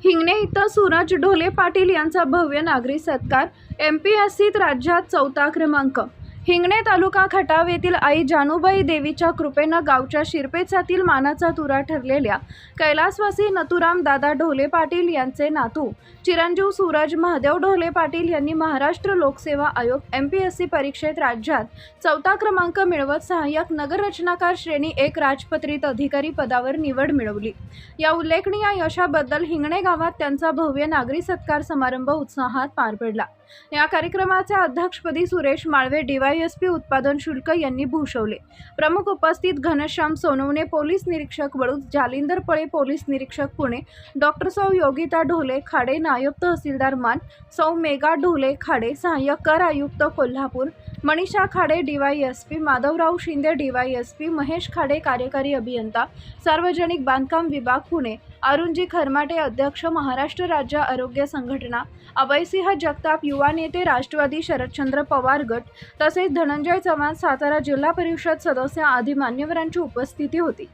हिंगणे इथं सूरज ढोले पाटील यांचा भव्य नागरी सत्कार। एमपीएससीत राज्यात 4था क्रमांक। हिंगणे तालुका खटाव येथील आई जानूबाई देवीच्या कृपेनं गावच्या शिरपेचातील मानाचा तुरा ठरलेल्या कैलासवासी नथुराम दादा ढोले पाटील यांचे नातू चिरंजीव सूरज महादेव ढोले पाटील यांनी महाराष्ट्र लोकसेवा आयोग एमपीएससी परीक्षेत राज्यात 4था क्रमांक मिळवत सहाय्यक नगररचनाकार श्रेणी 1 राजपत्रित अधिकारी पदावर निवड मिळवली। या उल्लेखनीय यशाबद्दल हिंगणे गावात त्यांचा भव्य नागरी सत्कार समारंभ उत्साहात पार पडला। या कार्यक्रमाचे अध्यक्षपदी सुरेश माळवे डीवायएसपी उत्पादन शुल्क यांनी भूषवले। प्रमुख उपस्थित घनश्याम सोनवणे पोलीस निरीक्षक वडूज, जालिंदर पळे पोलीस निरीक्षक पुणे, डॉक्टर सौ योगिता ढोले खाडे नायब तहसीलदार मान, सौ मेघा ढोले खाडे सहाय्यक कर आयुक्त कोल्हापूर, मनीषा खाडे डीवायएसपी, माधवराव शिंदे डीवायएसपी, महेश खाडे कार्यकारी अभियंता सार्वजनिक बांधकाम विभाग पुणे, अरुणजी खरमाटे अध्यक्ष महाराष्ट्र राज्य आरोग्य संघटना, अभयसिंह जगताप युवा नेते राष्ट्रवादी शरदचंद्र पवार गट तसेच धनंजय चव्हाण सातारा जिल्हा परिषद सदस्य आदी मान्यवरांची उपस्थिती होती।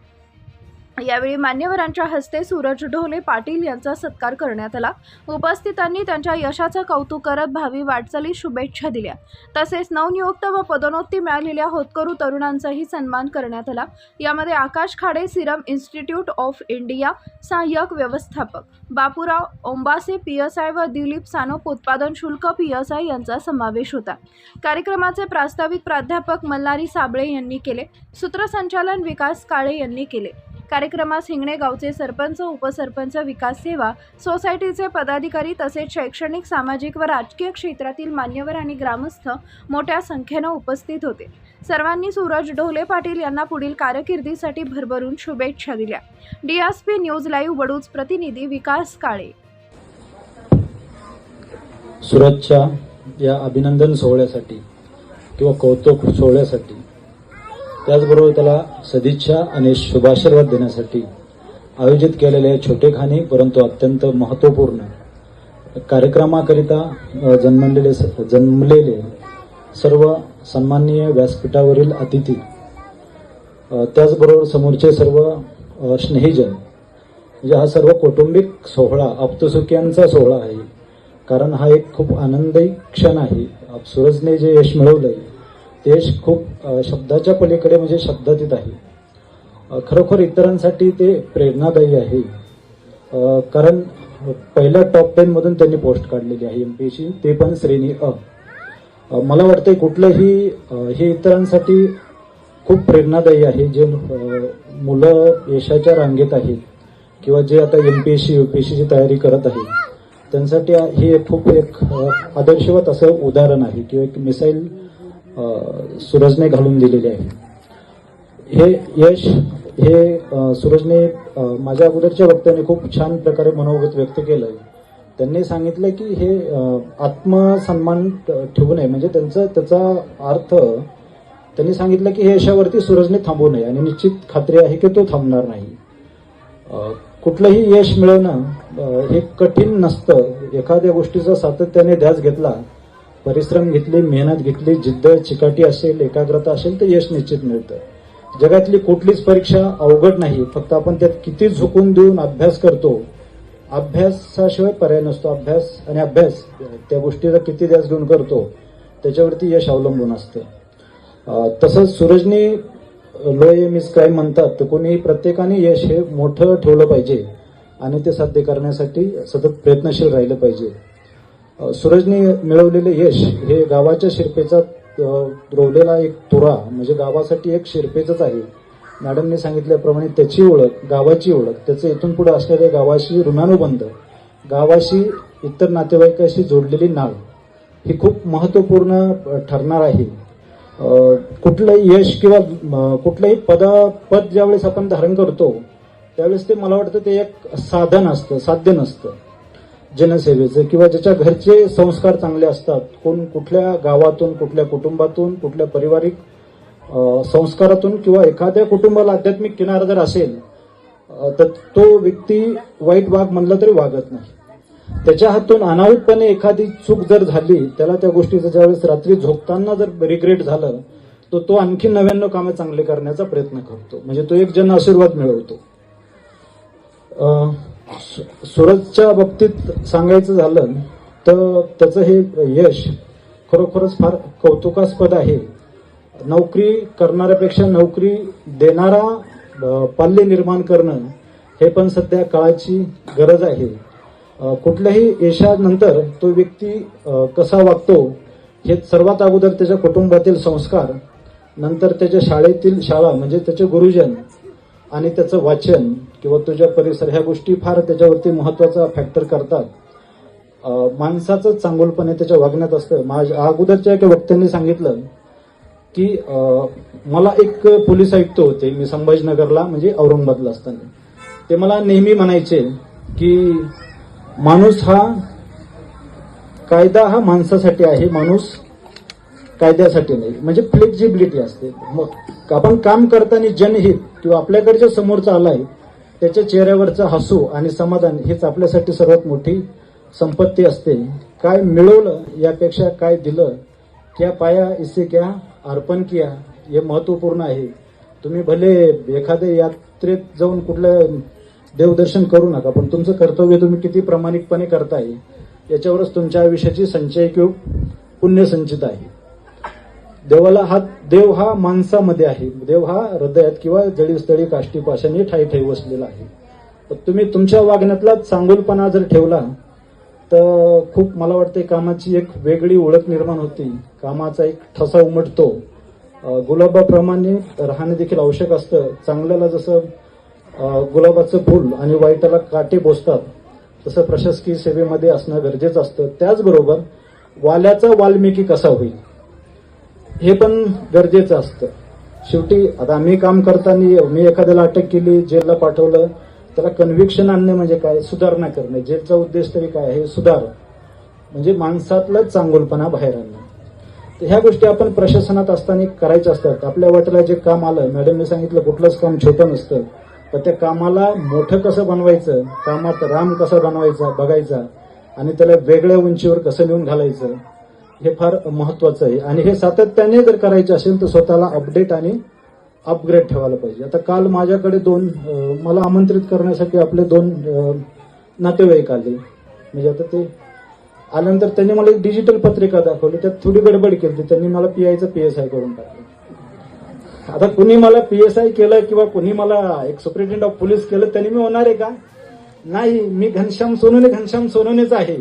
यावेळी मान्यवरांच्या हस्ते सूरज ढोले पाटील यांचा सत्कार करण्यात आला। उपस्थितांनी त्यांच्या यशाचं कौतुक करत भावी वाटचालीस शुभेच्छा दिल्या। तसेच नवनियुक्त व पदोन्नती मिळालेल्या होतकरू तरुणांचाही सन्मान करण्यात आला। यामध्ये Akash Khade Serum Institute of India सहाय्यक व्यवस्थापक, बापूराव ओंबासे पीएसआय व दिलीप सानोप उत्पादन शुल्क पीएसआय यांचा समावेश होता। कार्यक्रमाचे प्रास्ताविक प्राध्यापक मल्हारी साबळे यांनी केले। सूत्रसंचालन विकास काळे यांनी केले। कार्यक्रमास हिंगणे गावचे सरपंच, उपसरपंच, विकास सेवा सोसायटीचे पदाधिकारी तसेच शैक्षणिक, सामाजिक व राजकीय क्षेत्रातील मान्यवर आणि ग्रामस्थ मोठ्या संख्येने उपस्थित होते। सर्वांनी सूरज ढोले पाटील यांना पुढील कारकिर्दीसाठी भरभरून शुभेच्छा दिल्या। डीएसपी न्यूज लाईव्ह वडूज प्रतिनिधी विकास काळे। सूरजच्या या अभिनंदन सोहळ्यासाठी किंवा कौतुक सोहळ्यासाठी, त्याचबरोबर त्याला सदिच्छा आणि शुभाशीर्वाद देण्यासाठी आयोजित केलेले छोटेखानी परंतु अत्यंत महत्त्वपूर्ण कार्यक्रमाकरिता जन्मलेले सर्व सन्माननीय व्यासपीठावरील अतिथी, त्याचबरोबर समोरचे सर्व स्नेहीजन, म्हणजे हा सर्व कौटुंबिक सोहळा आप्तसुखियांचा सोहळा आहे। कारण हा एक खूप आनंदी क्षण आहे। सूरजने जे यश मिळवलंय ते यश खूप शब्दाच्या पलीकडे म्हणजे शब्दातीत आहे। खरोखर इतरांसाठी ते प्रेरणादायी आहे। कारण पहिल्या टॉप 10 मधून त्यांनी पोस्ट काढलेली आहे एमपीएससी, ते पण श्रेणी अ। मला वाटतंय कुठलंही हे इतरांसाठी खूप प्रेरणादायी आहे। जे मुलं यशाच्या रांगेत आहेत किंवा जे आता एमपीएससी यूपीएससीची तयारी करत आहेत त्यांसाठी हे खूप एक आदर्शवत असं उदाहरण आहे किंवा एक मिसाईल सूरजने घालून दिलेले आहे। हे यश हे सूरजने माझ्या अगोदरच्या वक्त्याने खूप छान प्रकारे मनोगत व्यक्त केलंय। त्यांनी सांगितलं की हे आत्मसन्मान ठेवू नये, म्हणजे त्याचा अर्थ त्यांनी सांगितलं की हे यशावरती सूरजने थांबू नये आणि निश्चित खात्री आहे की तो थांबणार नाही। कुठलंही यश मिळवणं हे कठीण नसतं। एखाद्या गोष्टीचा सातत्याने ध्यास घेतला, परिश्रम घेतले, मेहनत घेतली, जिद्द चिकाटी असेल, एकाग्रता असेल तर यश निश्चित मिळतं। जगातली कुठलीच परीक्षा अवघड नाही, फक्त आपण त्यात किती झुकून देऊन अभ्यास करतो। अभ्यासाशिवाय पर्याय नसतो। अभ्यास त्या गोष्टीचा किती ध्यास घेऊन करतो त्याच्यावरती यश अवलंबून असतं। तसंच सूरजने लो एम इज काय म्हणतात, तर कोणी प्रत्येकाने यश हे मोठं ठेवलं पाहिजे आणि ते साध्य करण्यासाठी सतत प्रयत्नशील राहिलं पाहिजे। सूरजने मिळवलेले यश हे गावाच्या शिरपेचात रोवलेला एक तुरा, म्हणजे गावासाठी एक शिरपेचच आहे। मॅडमने सांगितल्याप्रमाणे त्याची ओळख, गावाची ओळख, त्याचं इथून पुढे असलेल्या गावाशी ऋणानुबंध, गावाशी इतर नातेवाईकाशी जोडलेली नाळ ही खूप महत्त्वपूर्ण ठरणार आहे। कुठलंही यश किंवा कुठलंही पद ज्यावेळेस आपण धारण करतो त्यावेळेस ते मला वाटतं ते एक साधन असतं, साध्य नसतं जनसेवेचं, किंवा ज्याच्या घरचे संस्कार चांगले असतात, कोण कुठल्या गावातून, कुठल्या कुटुंबातून, कुठल्या पारिवारिक संस्कारातून किंवा एखाद्या कुटुंबाला आध्यात्मिक किनारा जर असेल तर तो व्यक्ती वाईट वाघ म्हणला तरी वागत नाही। त्याच्या हातून अनाहूतपणे एखादी चूक जर झाली, त्याला त्या गोष्टीचं ज्यावेळेस रात्री झोपताना जर रिग्रेट झालं तर तो आणखी 99 कामे चांगले करण्याचा प्रयत्न करतो, म्हणजे तो एक जन आशीर्वाद मिळवतो। सुरतच्या बाबतीत सांगायचं झालं तर त्याचं हे यश खरोखरच फार कौतुकास्पद आहे. नोकरी करणाऱ्यापेक्षा नोकरी देणारा पाल्य निर्माण करणं हे पण सध्या काळाची गरज आहे. कुठल्याही यशानंतर तो व्यक्ती कसा वागतो हे सर्वात अगोदर त्याच्या कुटुंबातील संस्कार, नंतर त्याच्या शाळा म्हणजे त्याचे गुरुजन आणि त्याचं वाचन किंवा तुझ्या परिसर, ह्या गोष्टी फार त्याच्यावरती महत्वाचा फॅक्टर करतात. माणसाचं चांगुलपणे त्याच्या वागण्यात असतं. माझ्या अगोदरच्या एका वक्त्यांनी सांगितलं की मला एक पोलीस आयुक्त होते, मी संभाजीनगरला म्हणजे औरंगाबादला असताना. ते मला नेहमी म्हणायचे की कायदा हा माणसासाठी आहे, माणूस कायद्यासाठी नाही. म्हणजे फ्लेक्झिबिलिटी असते. मग आपण काम करताना जनहित किंवा आपल्याकडच्या समोरचा आलाय त्याच्या चेहऱ्यावरचं हसू आणि समाधान हेच आपल्यासाठी सर्वात मोठी संपत्ती असते. काय मिळवलं यापेक्षा काय दिलं, क्या पाया इससे क्या अर्पण किया, हे महत्वपूर्ण आहे. तुम्ही भले एखाद्या यात्रेत जाऊन कुठलं देवदर्शन करू नका, पण तुमचं कर्तव्य तुम्ही किती प्रामाणिकपणे करताय याच्यावरच तुमच्या आयुष्याची संचय किंवा पुण्य संचित आहे. देव हा माणसामध्ये आहे. देव हा हृदयात किंवा जळीस्थळी काष्टी पाशाने ठाई ठाई वसलेला आहे. तर तुम्ही तुमच्या वागण्यातला चांगुलपणा जर ठेवला तर खूप मला वाटते कामाची एक वेगळी ओळख निर्माण होती, कामाचा एक ठसा उमटतो. गुलाबाप्रमाणे राहणं देखील आवश्यक असतं. चांगल्याला जसं गुलाबाचं फूल आणि वाईटाला काटे बोसतात तसं प्रशासकीय सेवेमध्ये असणं गरजेचं असतं. त्याचबरोबर वाल्याचा वाल्मिकी कसा होईल हे पण गरजेचं असतं. शेवटी आता आम्ही काम करताना मी एखाद्याला अटक केली, जेलला पाठवलं, त्याला कन्व्हिक्शन आणणे म्हणजे काय, सुधारणा करणे. जेलचा उद्देश तरी काय आहे, सुधार म्हणजे माणसातलं चांगुलपणा बाहेर आणणं. तर ह्या गोष्टी आपण प्रशासनात असताना करायच्या असतात. आपल्या वाटेला जे काम आलं, मॅडमने सांगितलं कुठलंच काम छोटं नसतं, पण त्या कामाला मोठं कसं बनवायचं, कामात राम कसा बनवायचा बघायचा आणि त्याला वेगळ्या उंचीवर कसं नेऊन घालायचं हे फार महत्वाचं आहे. आणि हे सातत्याने जर करायचे असेल तर स्वतःला अपडेट आणि अपग्रेड ठेवायला पाहिजे. आता काल माझ्याकडे मला आमंत्रित करण्यासाठी आपले 2 नातेवाईक आले. म्हणजे आता ते आल्यानंतर त्यांनी मला एक डिजिटल पत्रिका दाखवली, त्यात थोडी गडबड केली. त्यांनी मला PI करून टाकलं. आता कुणी मला PSI केलं किंवा कुणी मला एक सुप्रिटेंडेंट ऑफ पोलीस केलं त्यांनी मी होणार आहे का? नाही. मी घनश्याम सोनवणेच आहे.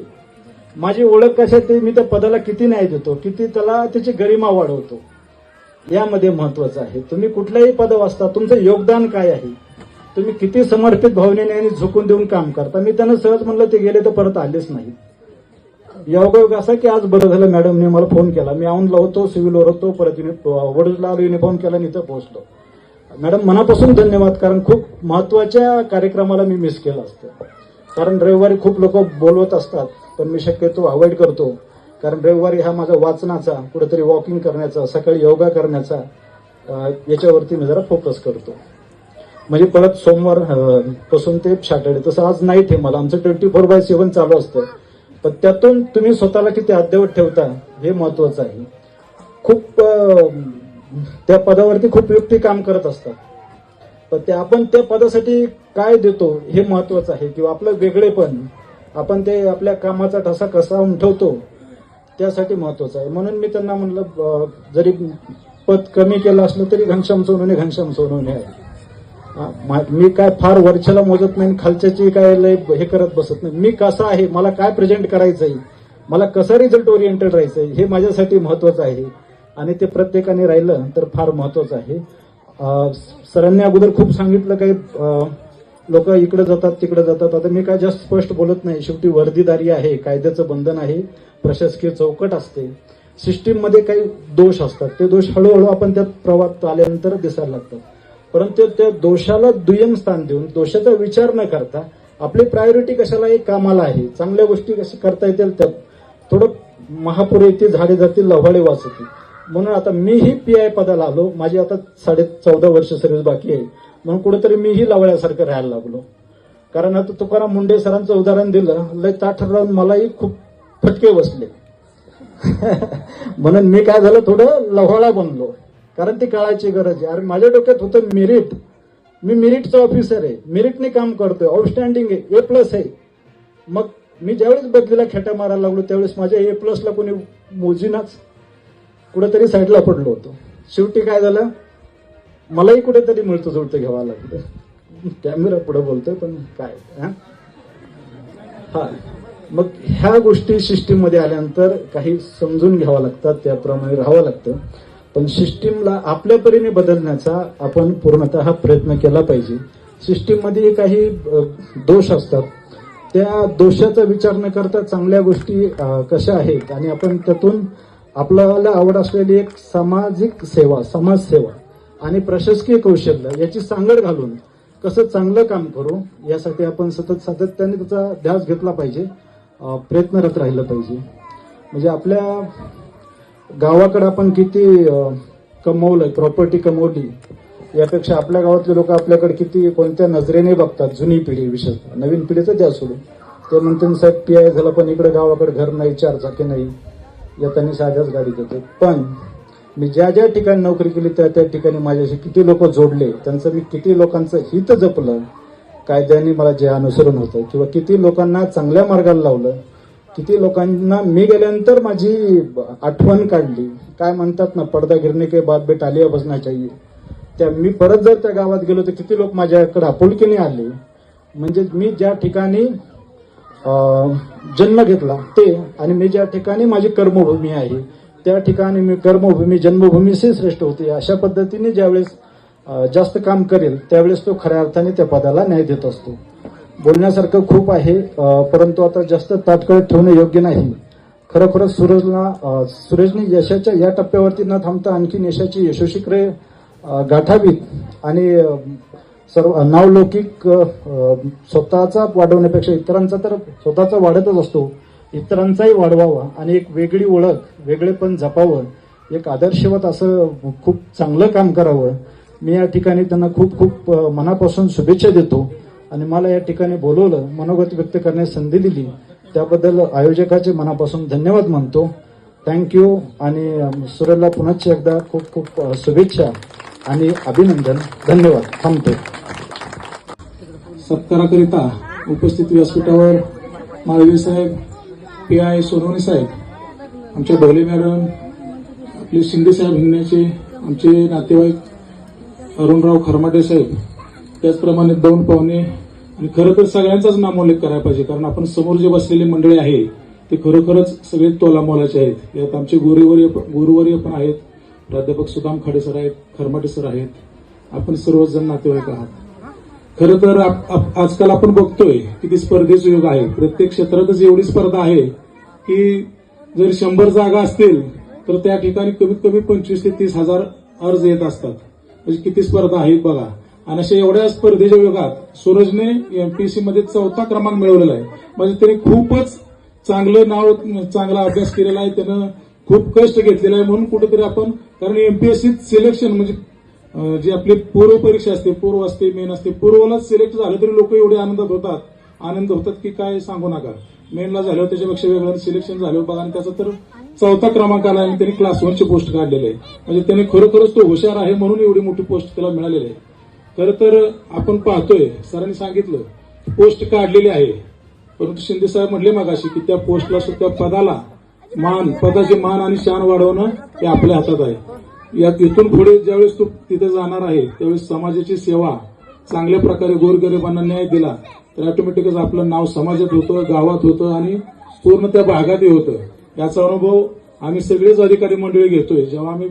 माझी ओळख कशा ते मी त्या पदाला किती न्याय देतो, किती त्याला त्याची गरिमा वाढवतो, यामध्ये महत्वाचं आहे. तुम्ही कुठल्याही पद वाचता, तुमचं योगदान काय आहे, तुम्ही किती समर्पित भावनेने आणि झुकून देऊन काम करता. मी त्यांना सहज म्हणलं, ते गेले तर परत आलेच नाही. योगायोग असा की आज बरं झालं मॅडमने मला फोन केला. मी औंधला होतो, सिव्हिलवर होतो, परत वडूजला आलो, युनिफॉर्म केला आणि इथं पोहोचलो. मॅडम मनापासून धन्यवाद, कारण खूप महत्वाच्या कार्यक्रमाला मी मिस केलं असतं. कारण रविवारी खूप लोक बोलवत असतात, पण मी शक्यतो अवॉइड करतो. कारण रविवारी हा माझा वाचनाचा, कुठेतरी वॉकिंग करण्याचा, सकाळी योगा करण्याचा, याच्यावरती मी जरा फोकस करतो. म्हणजे परत सोमवार पासून ते सॅटर्डे, तसं आज नाईट आहे मला. आमचं 24/7 चालू असतं. पण त्यातून तुम्ही स्वतःला किती अद्ययावत ठेवता हे महत्वाचं आहे. खूप त्या पदावरती खूप व्यक्ती काम करत असतात, पण आपण त्या पदासाठी काय देतो हे महत्वाचं आहे. किंवा आपलं वेगळेपण, आपण ते आपल्या कामाचा ठसा कसा उमटवतो त्यासाठी महत्वाचं आहे. म्हणून मी त्यांना म्हणलं, जरी पद कमी केलं असलं तरी घनश्याम सोनवणे आहे. मी काय फार वरच्याला मोजत नाही, खालच्याची काय लय हे करत बसत नाही. मी कसा आहे, मला काय प्रेझेंट करायचंय, मला कसं रिझल्ट ओरिएंटेड राहायचंय हे माझ्यासाठी महत्वाचं आहे. आणि ते प्रत्येकाने राहिलं तर फार महत्वाचं आहे. सरांनी अगोदर खूप सांगितलं, काही लोक इकडे जातात तिकडे जातात. आता मी काय जास्त स्पष्ट बोलत नाही. शेवटी वर्दीदारी आहे, कायद्याचं बंधन आहे, प्रशासकीय चौकट असते, सिस्टीम मध्ये काही दोष असतात. ते दोष हळूहळू आपण त्यात प्रवाहात आल्यानंतर दिसायला लागतात. परंतु त्या दोषाला दुय्यम स्थान देऊन दोषाचा विचार न करता आपली प्रायोरिटी कशाला आहे, कामाला आहे, चांगल्या गोष्टी कशा करता येतील त्यात थोडं महापूर येते, झाडे जातील, लव्हाळे वाचतील. म्हणून आता मीही PI पदाला आलो. माझी आता 14.5 वर्ष सर्व्हिस बाकी आहे. म्हणून कुठेतरी मीही लवळ्यासारखं राहायला लागलो. कारण आता तुकाराम मुंडे सरांचं उदाहरण दिलं, लय ताठ राहून मलाही खूप फटके बसले. म्हणून मी काय झालं, थोडं लव्हाळा बनलो. कारण ती काळाची गरज आहे. अरे माझ्या डोक्यात होतं मेरिट, मी मेरिटचा ऑफिसर आहे, मेरिटने काम करतोय, आउटस्टँडिंग आहे, A+ आहे. मग मी ज्यावेळेस बदलीला खेटा मारायला लागलो त्यावेळेस माझ्या A+ला कोणी मोजीनाच, कुठेतरी साईडला पडलो होतो. शेवटी काय झालं, मलाही कुठेतरी मिळतं जुळतं घ्यावं लागतं. कॅमेरा पुढे बोलतोय पण काय हा मग ह्या गोष्टी सिस्टीममध्ये आल्यानंतर काही समजून घ्यावं लागतात, त्याप्रमाणे राहावं लागतं. पण सिस्टीमला आपल्या परीने बदलण्याचा आपण पूर्णतः प्रयत्न केला पाहिजे. सिस्टीममध्ये काही दोष असतात, त्या दोषाचा विचार न करता चांगल्या गोष्टी कशा आहेत आणि आपण त्यातून आपल्याला आवड असलेली एक सामाजिक सेवा, समाजसेवा आणि प्रशासकीय कौशल्य याची सांगड घालून कसं चांगलं काम करू यासाठी आपण सतत सातत्याने त्याचा ध्यास घेतला पाहिजे, प्रयत्नरत राहिलं पाहिजे. म्हणजे आपल्या गावाकडे आपण किती कमवलंय, प्रॉपर्टी कमवली, यापेक्षा आपल्या गावातले लोक आपल्याकडे किती कोणत्या नजरेने बघतात. जुनी पिढी विशेषतः, नवीन पिढीचं द्या सोडून. ते म्हणते साहेब PI झाला पण इकडे गावाकडे घर नाही, 4 चाकी नाही, येताना साध्याच गाडीत येतो. पण मी ज्या ज्या ठिकाणी नोकरी केली त्या त्या ठिकाणी माझ्याशी किती लोक जोडले, त्यांचं मी किती लोकांचं हित जपलं, कायद्याने मला जे अनुसरण होतं, किंवा किती लोकांना चांगल्या मार्गाला लावलं, किती लोकांना मी गेल्यानंतर माझी आठवण काढली. काय म्हणतात ना, पडदा गिरने के बाद बेटा आलिया बसना चाहिए. त्या मी परत जर त्या गावात गेलो तर किती लोक माझ्याकडे आपुलकीने आले. म्हणजे मी ज्या ठिकाणी जन्म घेतला ते, आणि मी ज्या ठिकाणी माझी कर्मभूमी आहे त्या ठिकाणी मी कर्मभूमी जन्मभूमीशी श्रेष्ठ होते. अशा पद्धतीने ज्यावेळेस जास्त काम करेल त्यावेळेस तो खऱ्या अर्थाने त्या पदाला न्याय देत असतो. बोलण्यासारखं खूप आहे, परंतु आता जास्त ताटकळत ठेवणं योग्य नाही. खरोखरच सुरेशने यशाच्या या टप्प्यावरती न थांबता आणखी यशाची यशस्वीकडे गाठावीत आणि सर्व नावलौकिक स्वतःचा वाढवण्यापेक्षा इतरांचा तर स्वतःचा वाढतच असतो, इतरांचाही वाढवावा आणि एक वेगळी ओळख, वेगळेपण जपावं, एक आदर्शवत असं खूप चांगलं काम करावं. मी या ठिकाणी त्यांना खूप खूप मनापासून शुभेच्छा देतो. आणि मला या ठिकाणी बोलवलं, मनोगत व्यक्त करण्यास संधी दिली त्याबद्दल आयोजकाचे मनापासून धन्यवाद मानतो. थँक्यू. आणि सुरेशला पुन्हा एकदा खूप खूप शुभेच्छा आणि अभिनंदन. धन्यवाद. थांबतो. सत्काराकरिता उपस्थित व्यासपीठावर माळवी साहेब, PI सोनवणे साहेब, आमच्या ढोले मॅडम, आपले शिंदे साहेब हिंगण्याचे, आमचे नातेवाईक अरुणराव खरमाटे साहेब, त्याचप्रमाणे 2 पाहुणे, आणि खरं तर सगळ्यांचाच नामोल्लेख करायला पाहिजे, कारण आपण समोर जे बसलेले मंडळी आहे ते खरोखरच सगळे तोलामोलाचे आहेत. यात आमचे गुरुवर्य पण आहेत, प्राध्यापक सुदाम खाडे सर आहेत, खरमाटे सर आहेत, आपण सर्वजण नातेवाईक आहात. खरं तर आजकाल आपण बघतोय किती स्पर्धेचं युग आहे. प्रत्येक क्षेत्रातच एवढी स्पर्धा आहे की जर 100 जागा असतील तर त्या ठिकाणी कमीत कमी 25 ते 30 हजार अर्ज येत असतात. म्हणजे किती स्पर्धा आहेत बघा. आणि अशा एवढ्या स्पर्धेच्या युगात सूरजने MPSC मध्ये 4था क्रमांक मिळवलेला आहे. म्हणजे त्याने खूपच चांगलं नाव, चांगला अभ्यास केलेला आहे, त्यानं खूप कष्ट घेतलेला आहे. म्हणून कुठेतरी आपण, कारण MPSC सिलेक्शन म्हणजे जी आपली पूर्व परीक्षा असते, पूर्व असते, मेन असते, पूर्वला सिलेक्ट झालं तरी लोक एवढे आनंद होतात की काय सांगू नका. मेनला झाल्यावर त्याच्यापेक्षा वेगळं सिलेक्शन झालं बघा, आणि त्याचा तर 4था क्रमांक आला आणि त्यांनी क्लास 1ची पोस्ट काढलेली आहे. म्हणजे त्याने खरोखरच तो हुशार आहे म्हणून एवढी मोठी पोस्ट त्याला मिळालेली आहे. खरं तर आपण पाहतोय, सरांनी सांगितलं पोस्ट काढलेली आहे, परंतु शिंदे साहेब म्हटले मगाशी की त्या पोस्टला सुद्धा पदाला पदाचे मान आणि शान वाढवणं हे आपल्या हातात आहे. यात इथून पुढे ज्यावेळेस तू तिथे जाणार आहे त्यावेळेस समाजाची सेवा चांगल्या प्रकारे गोरगरिबांना न्याय दिला तर ऑटोमॅटिकच आपलं नाव समाजात होतं, गावात होतं आणि पूर्ण त्या भागातही होतं. याचा अनुभव आम्ही सगळेच अधिकारी मंडळी घेतोय. जेव्हा आम्ही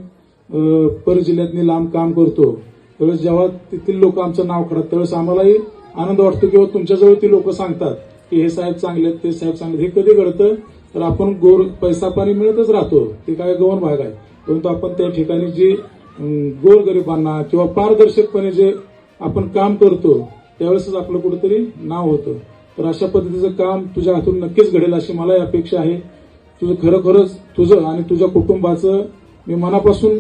पर जिल्ह्यातनी लांब काम करतो त्यावेळेस जेव्हा तिथील लोक आमचं नाव काढतात त्यावेळेस आम्हालाही आनंद वाटतो किंवा तुमच्याजवळ ती लोक सांगतात की हे साहेब चांगले आहेत, ते साहेब चांगले. हे कधी घडतं तर आपण पैसा पाणी मिळतच राहतो, ते काय गौण भाग आहे, परंतु आपण त्या ठिकाणी जी गोरगरिबांना किंवा पारदर्शकपणे जे आपण काम करतो त्यावेळेसच आपलं कुठेतरी नाव होतं. तर अशा पद्धतीचं काम तुझ्या हातून नक्कीच घडेल अशी मला अपेक्षा आहे. तुझं खरोखरच तुझं आणि तुझ्या कुटुंबाचं मी मनापासून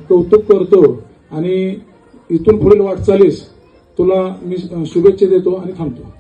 कौतुक करतो आणि इथून पुढील वाटचालीस तुला मी शुभेच्छा देतो आणि थांबतो.